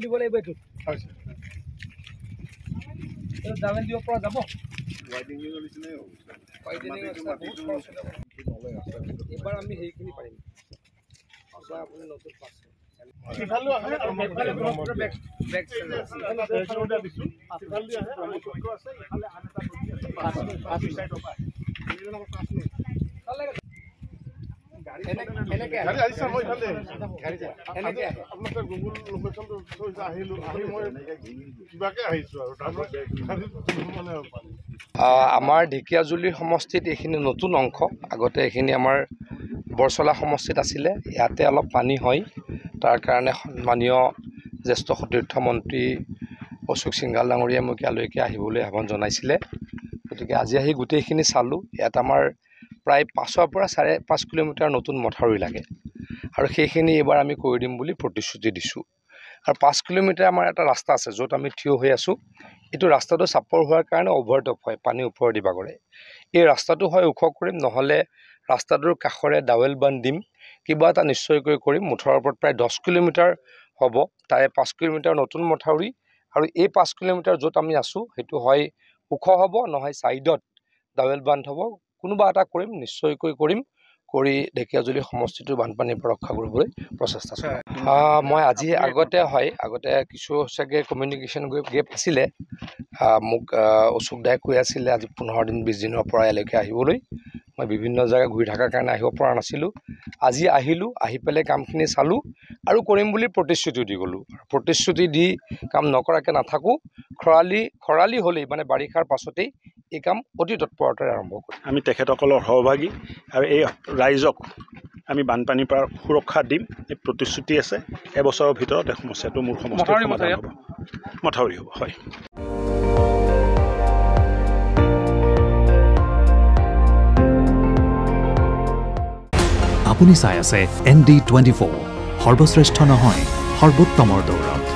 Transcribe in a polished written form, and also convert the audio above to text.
দিব লাগিব এইটো দামেল দিব পৰা যাব এবাৰ আমি সেইখিনি পাৰিম আপুনি নতুন পাছ আমাৰ ঢেকিয়াজুলিৰ সমষ্টিত এইখিনি নতুন অংশ আগতে এইখিনি আমাৰ বৰচলা সমষ্টিত আছিলে ইয়াতে অলপ পানী হয় তাৰ কাৰণে সন্মানীয় জ্যেষ্ঠ সতীৰ্থ মন্ত্ৰী অশোক সিংঘাল ডাঙৰীয়াই মোক ইয়ালৈকে আহিবলৈ আহ্বান জনাইছিলে গতিকে আজি আহি গোটেইখিনি চালোঁ ইয়াত আমাৰ প্ৰায় 5ৰ পৰা 5.5 কিলোমিটাৰ নতুন মথাউৰি লাগে আৰু সেইখিনি এবাৰ আমি কৰি দিম বুলি প্ৰতিশ্ৰুতি দিছোঁ আৰু 5 কিলোমিটাৰ আমাৰ এটা ৰাস্তা আছে য'ত আমি থিয় হৈ আছোঁ এইটো ৰাস্তাটো চাপৰ হোৱাৰ কাৰণে অভাৰটপ হয় পানী ওপৰেদি বাগৰে এই ৰাস্তাটো হয় ওখ কৰিম নহ'লে ৰাস্তাটোৰ কাষৰে ডাৱেল বান্ধ দিম কিবা এটা নিশ্চয়কৈ কৰিম মুঠৰ ওপৰত প্ৰায় 10 কিলোমিটাৰ হ'ব তাৰে 5 কিলোমিটাৰ নতুন মথাউৰি আৰু এই 5 কিলোমিটাৰ য'ত আমি আছোঁ সেইটো হয় ওখ হ'ব নহয় ছাইডত ডাৱেল বান্ধ হ'ব কোনোবা এটা কৰিম নিশ্চয়কৈ কৰিম কৰি ঢেকিয়াজুলি সমষ্টিটোৰ বানপানীৰ পৰা ৰক্ষা কৰিবলৈ প্ৰচেষ্টা চলাম মই আজি আগতে কিছু চাগে কমিউনিকেশ্যন গেপ আছিলে মোক অশোক দাই কৈ আছিলে আজি 15 দিন 20 দিনৰ পৰা ইয়ালৈকে আহিবলৈ মই বিভিন্ন জেগা ঘূৰি থকাৰ কাৰণে আহিব পৰা নাছিলোঁ আজি আহিলোঁ আহি পেলাই কামখিনি চালোঁ আৰু কৰিম বুলি প্ৰতিশ্ৰুতি দি গ'লোঁ প্ৰতিশ্ৰুতি দি কাম নকৰাকৈ নাথাকোঁ খৰালি হ'লেই মানে বাৰিষাৰ পাছতেই এই কাম অতি তৎপৰতাৰে আৰম্ভ কৰিম আমি তেখেতসকলৰ সহভাগী আৰু এই ৰাইজক আমি বানপানীৰ পৰা সুৰক্ষা দিম এই প্ৰতিশ্ৰুতি আছে এবছৰৰ ভিতৰত এই সমস্যাটো মোৰ সমষ্টিৰ সমাধান হ'ব মথাউৰি হ'ব হয় আপুনি চাই আছে ND24 সৰ্বশ্ৰেষ্ঠ নহয় সৰ্বোত্তমৰ দৌৰত